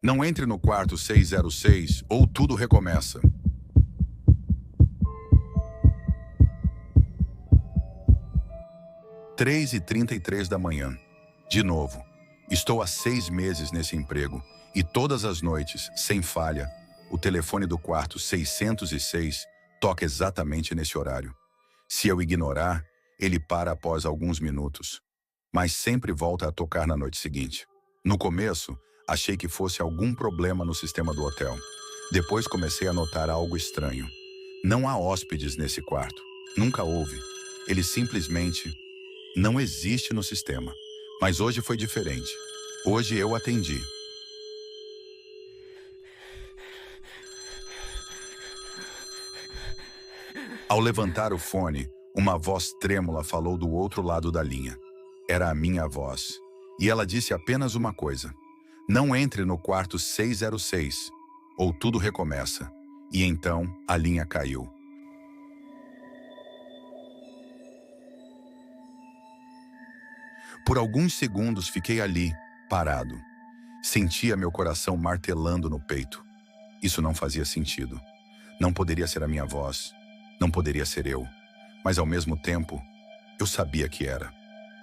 Não entre no quarto 606 ou tudo recomeça. 3h33 da manhã. De novo. Estou há 6 meses nesse emprego e todas as noites, sem falha, o telefone do quarto 606 toca exatamente nesse horário. Se eu ignorar, ele para após alguns minutos, mas sempre volta a tocar na noite seguinte. No começo, achei que fosse algum problema no sistema do hotel. Depois comecei a notar algo estranho. Não há hóspedes nesse quarto. Nunca houve. Ele simplesmente não existe no sistema. Mas hoje foi diferente. Hoje eu atendi. Ao levantar o fone, uma voz trêmula falou do outro lado da linha. Era a minha voz. E ela disse apenas uma coisa: não entre no quarto 606, ou tudo recomeça. E então a linha caiu. Por alguns segundos fiquei ali, parado. Sentia meu coração martelando no peito. Isso não fazia sentido. Não poderia ser a minha voz. Não poderia ser eu. Mas ao mesmo tempo, eu sabia que era.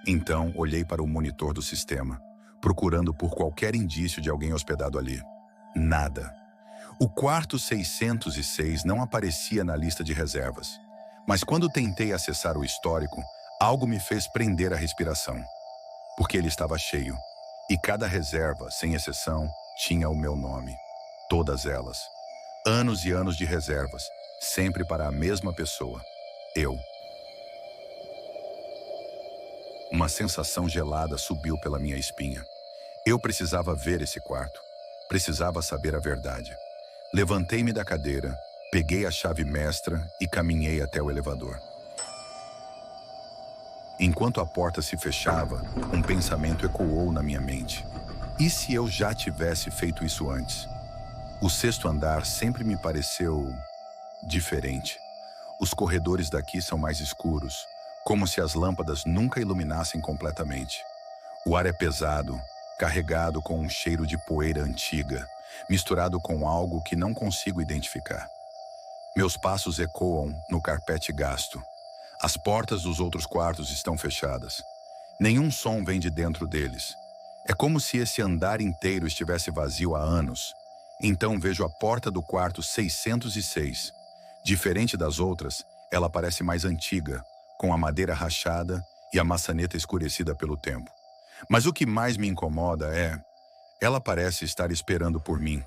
Então, olhei para o monitor do sistema, procurando por qualquer indício de alguém hospedado ali. Nada. O quarto 606 não aparecia na lista de reservas. Mas quando tentei acessar o histórico, algo me fez prender a respiração. Porque ele estava cheio. E cada reserva, sem exceção, tinha o meu nome. Todas elas. Anos e anos de reservas, sempre para a mesma pessoa. Eu. Uma sensação gelada subiu pela minha espinha. Eu precisava ver esse quarto. Precisava saber a verdade. Levantei-me da cadeira, peguei a chave mestra e caminhei até o elevador. Enquanto a porta se fechava, um pensamento ecoou na minha mente. E se eu já tivesse feito isso antes? O sexto andar sempre me pareceu diferente. Os corredores daqui são mais escuros, como se as lâmpadas nunca iluminassem completamente. O ar é pesado, carregado com um cheiro de poeira antiga, misturado com algo que não consigo identificar. Meus passos ecoam no carpete gasto. As portas dos outros quartos estão fechadas. Nenhum som vem de dentro deles. É como se esse andar inteiro estivesse vazio há anos. Então vejo a porta do quarto 606. Diferente das outras, ela parece mais antiga, com a madeira rachada e a maçaneta escurecida pelo tempo. Mas o que mais me incomoda é... ela parece estar esperando por mim.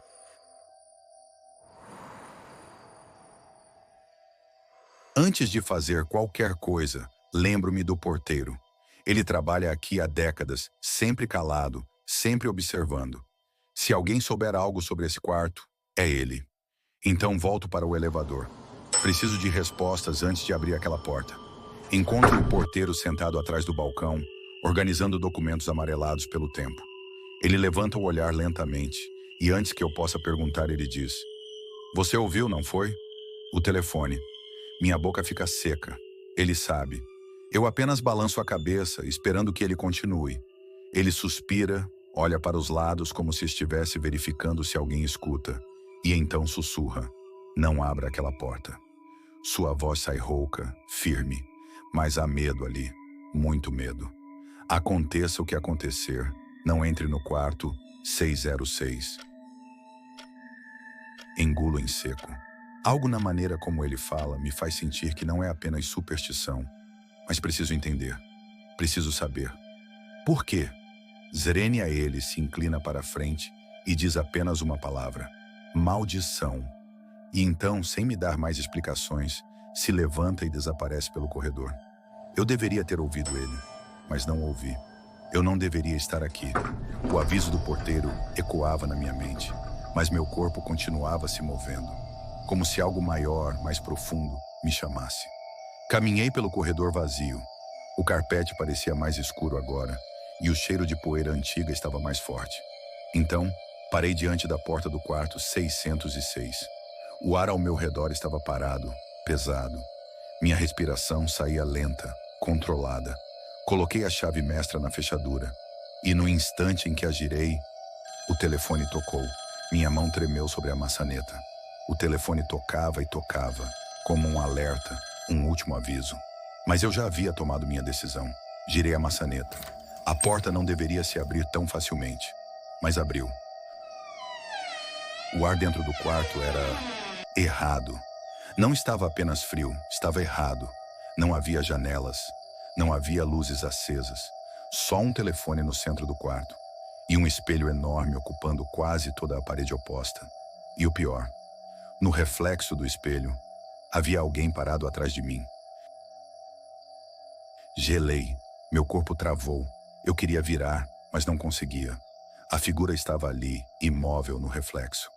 Antes de fazer qualquer coisa, lembro-me do porteiro. Ele trabalha aqui há décadas, sempre calado, sempre observando. Se alguém souber algo sobre esse quarto, é ele. Então volto para o elevador. Preciso de respostas antes de abrir aquela porta. Encontro o porteiro sentado atrás do balcão, organizando documentos amarelados pelo tempo. Ele levanta o olhar lentamente, e antes que eu possa perguntar, ele diz: "Você ouviu, não foi?" O telefone. Minha boca fica seca. Ele sabe. Eu apenas balanço a cabeça, esperando que ele continue. Ele suspira, olha para os lados como se estivesse verificando se alguém escuta. E então sussurra: "Não abra aquela porta." Sua voz sai rouca, firme. Mas há medo ali. Muito medo. Aconteça o que acontecer, não entre no quarto 606. Engulo em seco. Algo na maneira como ele fala me faz sentir que não é apenas superstição, mas preciso entender, preciso saber. Por quê? Zrenia ele se inclina para a frente e diz apenas uma palavra: maldição. E então, sem me dar mais explicações, se levanta e desaparece pelo corredor. Eu deveria ter ouvido ele, mas não ouvi. Eu não deveria estar aqui. O aviso do porteiro ecoava na minha mente, mas meu corpo continuava se movendo, como se algo maior, mais profundo, me chamasse. Caminhei pelo corredor vazio. O carpete parecia mais escuro agora, e o cheiro de poeira antiga estava mais forte. Então, parei diante da porta do quarto 606. O ar ao meu redor estava parado, pesado. Minha respiração saía lenta, controlada. Coloquei a chave mestra na fechadura, e no instante em que a girei, o telefone tocou. Minha mão tremeu sobre a maçaneta. O telefone tocava e tocava, como um alerta, um último aviso. Mas eu já havia tomado minha decisão. Girei a maçaneta. A porta não deveria se abrir tão facilmente, mas abriu. O ar dentro do quarto era errado. Não estava apenas frio, estava errado. Não havia janelas, não havia luzes acesas. Só um telefone no centro do quarto. E um espelho enorme ocupando quase toda a parede oposta. E o pior, no reflexo do espelho, havia alguém parado atrás de mim. Gelei, meu corpo travou. Eu queria virar, mas não conseguia. A figura estava ali, imóvel no reflexo.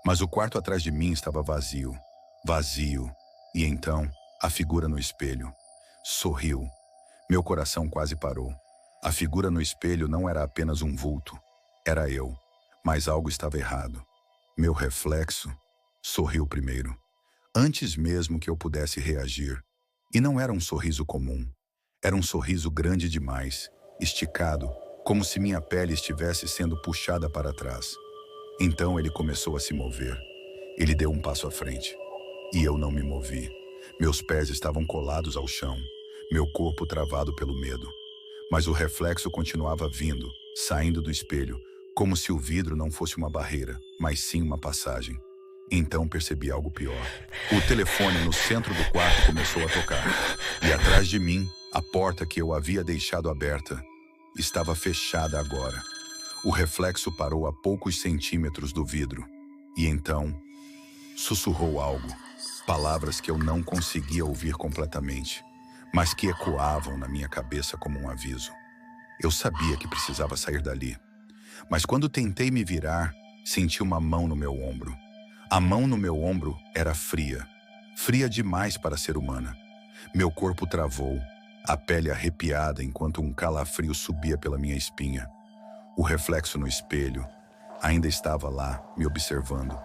Mas o quarto atrás de mim estava vazio. Vazio. E então, a figura no espelho sorriu. Meu coração quase parou. A figura no espelho não era apenas um vulto. Era eu. Mas algo estava errado. Meu reflexo sorriu primeiro, antes mesmo que eu pudesse reagir. E não era um sorriso comum. Era um sorriso grande demais, esticado, como se minha pele estivesse sendo puxada para trás. Então ele começou a se mover. Ele deu um passo à frente. E eu não me movi. Meus pés estavam colados ao chão, meu corpo travado pelo medo. Mas o reflexo continuava vindo, saindo do espelho, como se o vidro não fosse uma barreira, mas sim uma passagem. Então percebi algo pior. O telefone no centro do quarto começou a tocar. E atrás de mim, a porta que eu havia deixado aberta estava fechada agora. O reflexo parou a poucos centímetros do vidro. E então, sussurrou algo. Palavras que eu não conseguia ouvir completamente, mas que ecoavam na minha cabeça como um aviso. Eu sabia que precisava sair dali. Mas quando tentei me virar, senti uma mão no meu ombro. A mão no meu ombro era fria. Fria demais para ser humana. Meu corpo travou, a pele arrepiada enquanto um calafrio subia pela minha espinha. O reflexo no espelho ainda estava lá, me observando.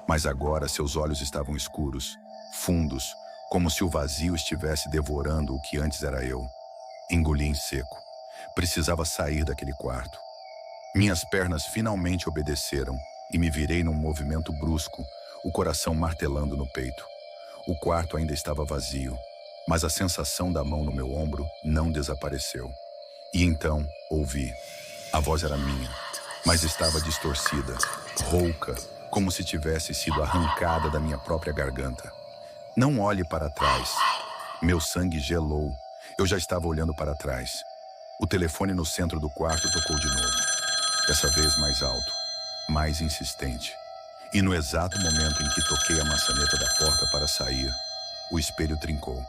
Mas agora seus olhos estavam escuros, fundos, como se o vazio estivesse devorando o que antes era eu. Engoli em seco. Precisava sair daquele quarto. Minhas pernas finalmente obedeceram e me virei num movimento brusco, o coração martelando no peito. O quarto ainda estava vazio, mas a sensação da mão no meu ombro não desapareceu. E então ouvi. A voz era minha, mas estava distorcida, rouca, como se tivesse sido arrancada da minha própria garganta. Não olhe para trás. Meu sangue gelou. Eu já estava olhando para trás. O telefone no centro do quarto tocou de novo. Dessa vez mais alto, mais insistente. E no exato momento em que toquei a maçaneta da porta para sair, o espelho trincou.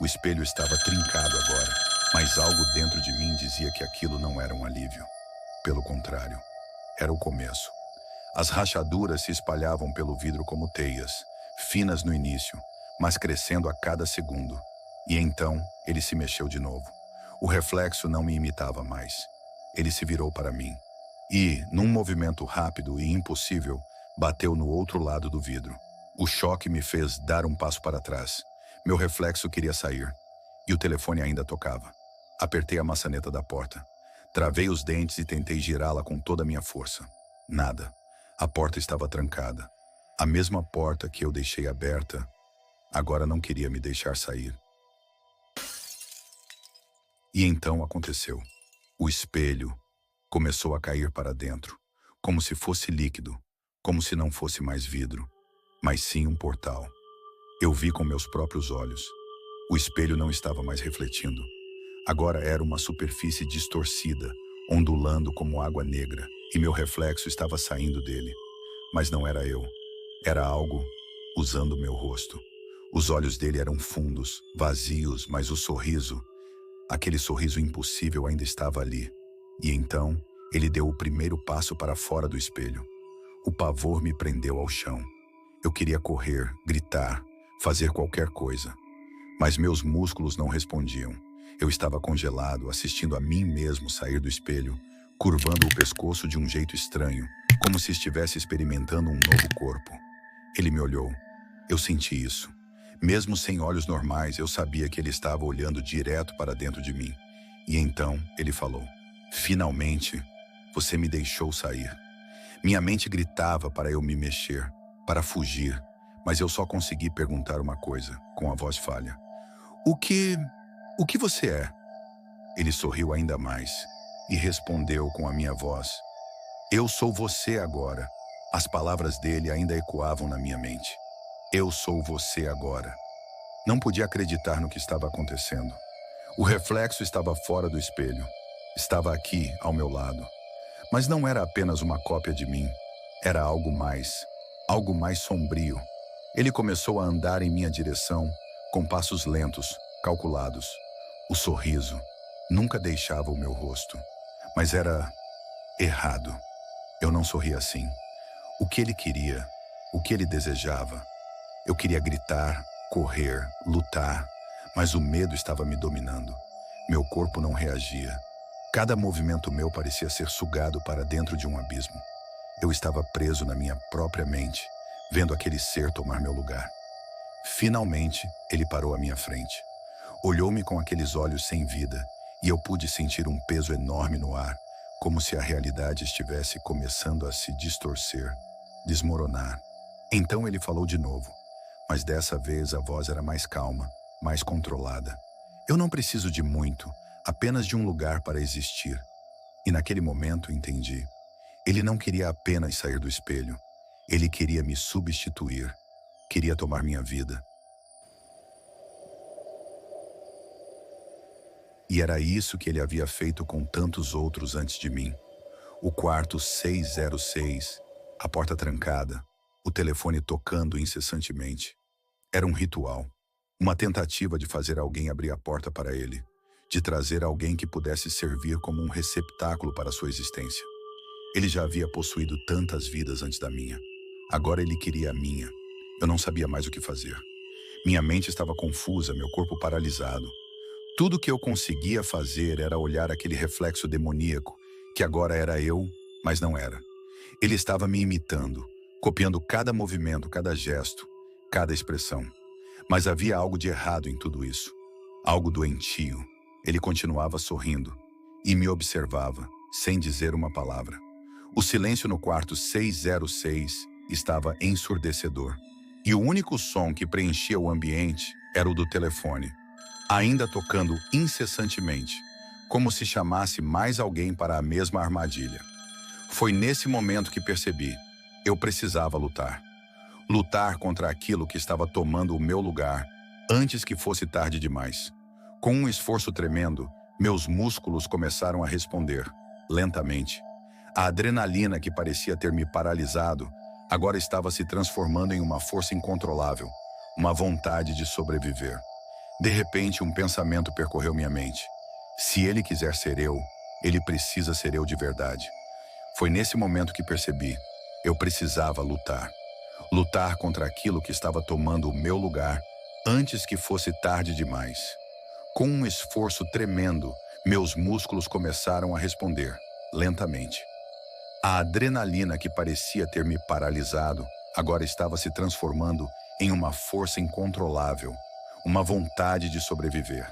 O espelho estava trincado agora, mas algo dentro de mim dizia que aquilo não era um alívio. Pelo contrário, era o começo. As rachaduras se espalhavam pelo vidro como teias, finas no início, mas crescendo a cada segundo. E então, ele se mexeu de novo. O reflexo não me imitava mais. Ele se virou para mim. E, num movimento rápido e impossível, bateu no outro lado do vidro. O choque me fez dar um passo para trás. Meu reflexo queria sair. E o telefone ainda tocava. Apertei a maçaneta da porta. Travei os dentes e tentei girá-la com toda a minha força. Nada. A porta estava trancada. A mesma porta que eu deixei aberta, agora não queria me deixar sair. E então aconteceu. O espelho começou a cair para dentro, como se fosse líquido, como se não fosse mais vidro, mas sim um portal. Eu vi com meus próprios olhos. O espelho não estava mais refletindo. Agora era uma superfície distorcida, ondulando como água negra, e meu reflexo estava saindo dele. Mas não era eu. Era algo usando meu rosto. Os olhos dele eram fundos, vazios, mas o sorriso, aquele sorriso impossível ainda estava ali. E então, ele deu o primeiro passo para fora do espelho. O pavor me prendeu ao chão. Eu queria correr, gritar, fazer qualquer coisa. Mas meus músculos não respondiam. Eu estava congelado, assistindo a mim mesmo sair do espelho, curvando o pescoço de um jeito estranho, como se estivesse experimentando um novo corpo. Ele me olhou. Eu senti isso. Mesmo sem olhos normais, eu sabia que ele estava olhando direto para dentro de mim. E então, ele falou: "Finalmente, você me deixou sair." Minha mente gritava para eu me mexer, para fugir, mas eu só consegui perguntar uma coisa, com a voz falha. O que... o que você é? Ele sorriu ainda mais e respondeu com a minha voz. Eu sou você agora. As palavras dele ainda ecoavam na minha mente. Eu sou você agora. Não podia acreditar no que estava acontecendo. O reflexo estava fora do espelho. Estava aqui, ao meu lado. Mas não era apenas uma cópia de mim. Era algo mais sombrio. Ele começou a andar em minha direção, com passos lentos, calculados. O sorriso nunca deixava o meu rosto. Mas era errado. Eu não sorria assim. O que ele queria, o que ele desejava. Eu queria gritar, correr, lutar, mas o medo estava me dominando. Meu corpo não reagia. Cada movimento meu parecia ser sugado para dentro de um abismo. Eu estava preso na minha própria mente, vendo aquele ser tomar meu lugar. Finalmente, ele parou à minha frente. Olhou-me com aqueles olhos sem vida, e eu pude sentir um peso enorme no ar, como se a realidade estivesse começando a se distorcer, desmoronar. Então ele falou de novo, mas dessa vez a voz era mais calma, mais controlada. Eu não preciso de muito, apenas de um lugar para existir. E naquele momento entendi. Ele não queria apenas sair do espelho. Ele queria me substituir. Queria tomar minha vida. E era isso que ele havia feito com tantos outros antes de mim. O quarto 606, a porta trancada, o telefone tocando incessantemente. Era um ritual, uma tentativa de fazer alguém abrir a porta para ele, de trazer alguém que pudesse servir como um receptáculo para sua existência. Ele já havia possuído tantas vidas antes da minha. Agora ele queria a minha. Eu não sabia mais o que fazer. Minha mente estava confusa, meu corpo paralisado. Tudo que eu conseguia fazer era olhar aquele reflexo demoníaco, que agora era eu, mas não era. Ele estava me imitando, copiando cada movimento, cada gesto, cada expressão. Mas havia algo de errado em tudo isso. Algo doentio. Ele continuava sorrindo e me observava, sem dizer uma palavra. O silêncio no quarto 606 estava ensurdecedor. E o único som que preenchia o ambiente era o do telefone, ainda tocando incessantemente, como se chamasse mais alguém para a mesma armadilha. Foi nesse momento que percebi, eu precisava lutar. Lutar contra aquilo que estava tomando o meu lugar, antes que fosse tarde demais. Com um esforço tremendo, meus músculos começaram a responder, lentamente. A adrenalina que parecia ter me paralisado, agora estava se transformando em uma força incontrolável, uma vontade de sobreviver. De repente, um pensamento percorreu minha mente. Se ele quiser ser eu, ele precisa ser eu de verdade. Foi nesse momento que percebi, eu precisava lutar. Lutar contra aquilo que estava tomando o meu lugar antes que fosse tarde demais. Com um esforço tremendo, meus músculos começaram a responder, lentamente. A adrenalina que parecia ter me paralisado agora estava se transformando em uma força incontrolável, uma vontade de sobreviver.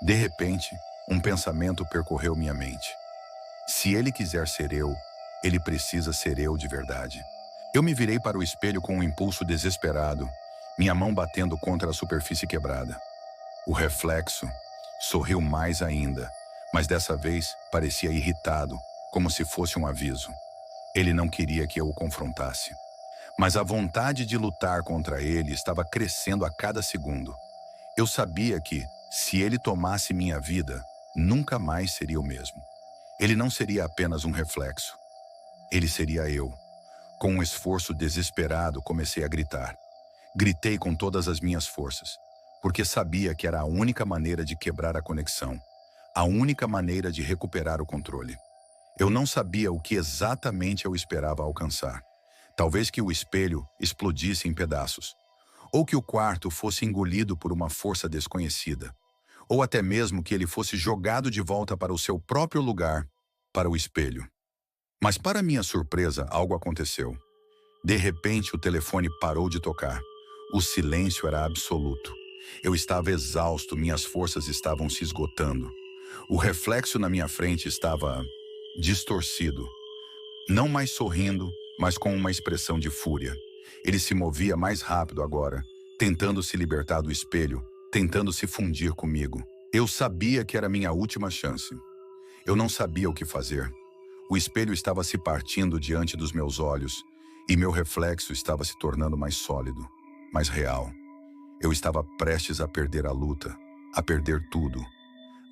De repente, um pensamento percorreu minha mente. Se ele quiser ser eu, ele precisa ser eu de verdade. Eu me virei para o espelho com um impulso desesperado, minha mão batendo contra a superfície quebrada. O reflexo sorriu mais ainda, mas dessa vez parecia irritado, como se fosse um aviso. Ele não queria que eu o confrontasse. Mas a vontade de lutar contra ele estava crescendo a cada segundo. Eu sabia que, se ele tomasse minha vida, nunca mais seria o mesmo. Ele não seria apenas um reflexo. Ele seria eu. Com um esforço desesperado, comecei a gritar. Gritei com todas as minhas forças, porque sabia que era a única maneira de quebrar a conexão, a única maneira de recuperar o controle. Eu não sabia o que exatamente eu esperava alcançar. Talvez que o espelho explodisse em pedaços, ou que o quarto fosse engolido por uma força desconhecida, ou até mesmo que ele fosse jogado de volta para o seu próprio lugar, para o espelho. Mas para minha surpresa, algo aconteceu. De repente, o telefone parou de tocar. O silêncio era absoluto. Eu estava exausto, minhas forças estavam se esgotando. O reflexo na minha frente estava distorcido. Não mais sorrindo, mas com uma expressão de fúria. Ele se movia mais rápido agora, tentando se libertar do espelho, tentando se fundir comigo. Eu sabia que era minha última chance. Eu não sabia o que fazer. O espelho estava se partindo diante dos meus olhos e meu reflexo estava se tornando mais sólido, mais real. Eu estava prestes a perder a luta, a perder tudo.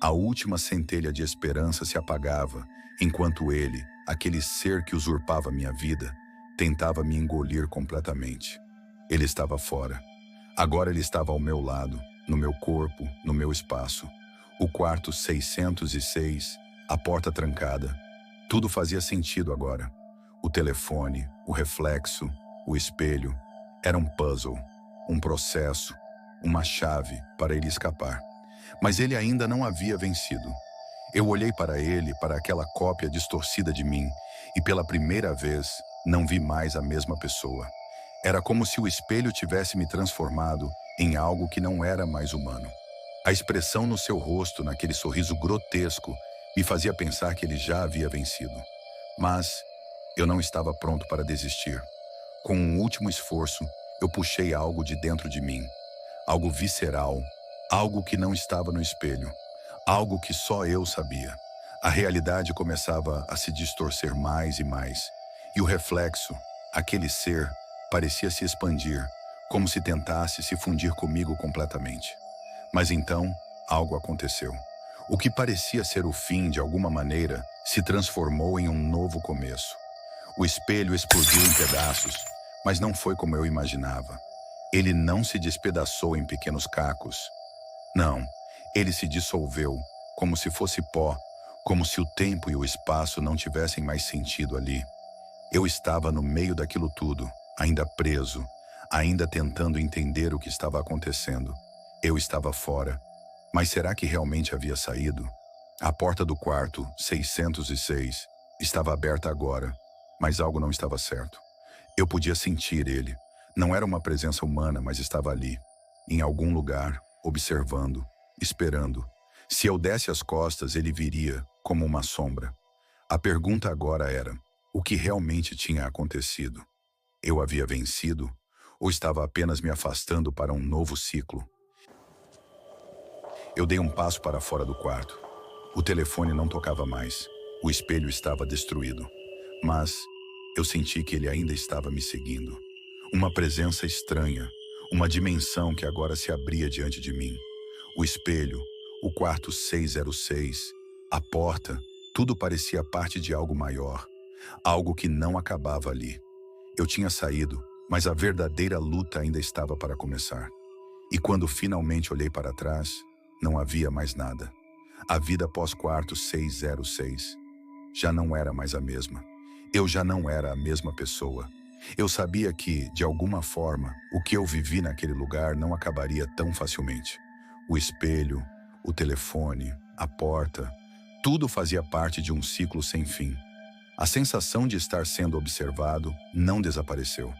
A última centelha de esperança se apagava, enquanto ele, aquele ser que usurpava minha vida, tentava me engolir completamente. Ele estava fora. Agora ele estava ao meu lado, no meu corpo, no meu espaço. O quarto 606, a porta trancada. Tudo fazia sentido agora. O telefone, o reflexo, o espelho. Era um puzzle, um processo, uma chave para ele escapar. Mas ele ainda não havia vencido. Eu olhei para ele, para aquela cópia distorcida de mim, e pela primeira vez não vi mais a mesma pessoa. Era como se o espelho tivesse me transformado em algo que não era mais humano. A expressão no seu rosto, naquele sorriso grotesco, me fazia pensar que ele já havia vencido. Mas eu não estava pronto para desistir. Com um último esforço, eu puxei algo de dentro de mim. Algo visceral, algo que não estava no espelho, algo que só eu sabia. A realidade começava a se distorcer mais e mais, e o reflexo, aquele ser, parecia se expandir, como se tentasse se fundir comigo completamente. Mas então, algo aconteceu. O que parecia ser o fim, de alguma maneira, se transformou em um novo começo. O espelho explodiu em pedaços, mas não foi como eu imaginava. Ele não se despedaçou em pequenos cacos. Não, ele se dissolveu, como se fosse pó, como se o tempo e o espaço não tivessem mais sentido ali. Eu estava no meio daquilo tudo, ainda preso, ainda tentando entender o que estava acontecendo. Eu estava fora. Mas será que realmente havia saído? A porta do quarto, 606, estava aberta agora, mas algo não estava certo. Eu podia sentir ele. Não era uma presença humana, mas estava ali, em algum lugar, observando, esperando. Se eu desse as costas, ele viria, como uma sombra. A pergunta agora era: o que realmente tinha acontecido? Eu havia vencido? Ou estava apenas me afastando para um novo ciclo? Eu dei um passo para fora do quarto. O telefone não tocava mais. O espelho estava destruído. Mas eu senti que ele ainda estava me seguindo. Uma presença estranha, uma dimensão que agora se abria diante de mim. O espelho, o quarto 606, a porta, tudo parecia parte de algo maior, algo que não acabava ali. Eu tinha saído, mas a verdadeira luta ainda estava para começar. E quando finalmente olhei para trás, não havia mais nada. A vida pós-quarto 606 já não era mais a mesma. Eu já não era a mesma pessoa. Eu sabia que, de alguma forma, o que eu vivi naquele lugar não acabaria tão facilmente. O espelho, o telefone, a porta, tudo fazia parte de um ciclo sem fim. A sensação de estar sendo observado não desapareceu.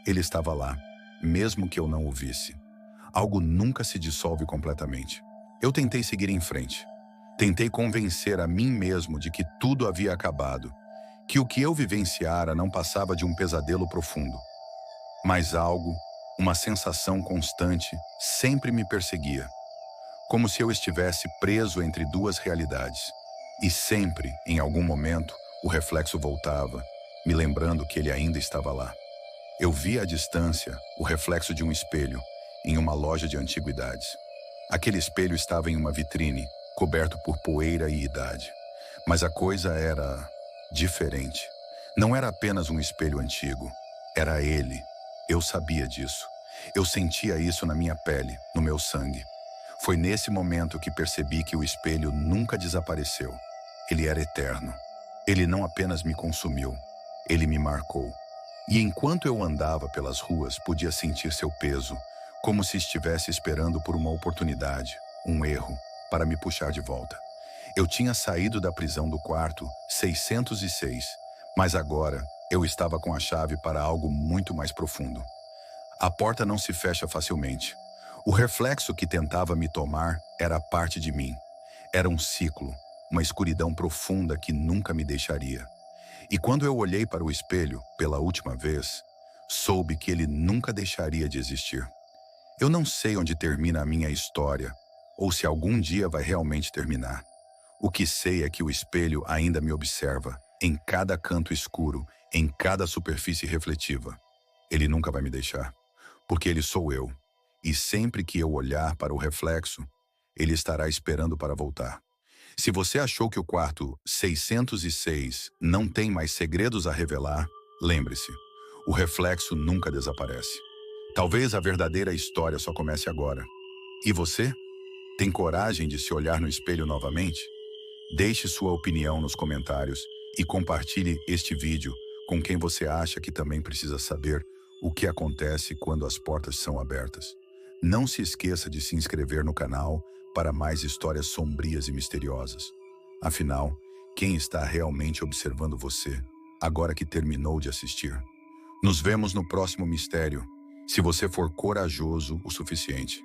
Ele estava lá, mesmo que eu não o visse. Algo nunca se dissolve completamente. Eu tentei seguir em frente. Tentei convencer a mim mesmo de que tudo havia acabado, que o que eu vivenciara não passava de um pesadelo profundo. Mas algo, uma sensação constante, sempre me perseguia, como se eu estivesse preso entre duas realidades. E sempre, em algum momento, o reflexo voltava, me lembrando que ele ainda estava lá. Eu via à distância o reflexo de um espelho em uma loja de antiguidades. Aquele espelho estava em uma vitrine, coberto por poeira e idade. Mas a coisa era diferente. Não era apenas um espelho antigo. Era ele. Eu sabia disso. Eu sentia isso na minha pele, no meu sangue. Foi nesse momento que percebi que o espelho nunca desapareceu. Ele era eterno. Ele não apenas me consumiu, ele me marcou. E enquanto eu andava pelas ruas, podia sentir seu peso, como se estivesse esperando por uma oportunidade, um erro, para me puxar de volta. Eu tinha saído da prisão do quarto 606, mas agora eu estava com a chave para algo muito mais profundo. A porta não se fecha facilmente. O reflexo que tentava me tomar era parte de mim. Era um ciclo, uma escuridão profunda que nunca me deixaria. E quando eu olhei para o espelho pela última vez, soube que ele nunca deixaria de existir. Eu não sei onde termina a minha história, ou se algum dia vai realmente terminar. O que sei é que o espelho ainda me observa, em cada canto escuro, em cada superfície refletiva. Ele nunca vai me deixar, porque ele sou eu. E sempre que eu olhar para o reflexo, ele estará esperando para voltar. Se você achou que o quarto 606 não tem mais segredos a revelar, lembre-se, o reflexo nunca desaparece. Talvez a verdadeira história só comece agora. E você? Tem coragem de se olhar no espelho novamente? Deixe sua opinião nos comentários e compartilhe este vídeo com quem você acha que também precisa saber o que acontece quando as portas são abertas. Não se esqueça de se inscrever no canal para mais histórias sombrias e misteriosas. Afinal, quem está realmente observando você, agora que terminou de assistir? Nos vemos no próximo mistério, se você for corajoso o suficiente.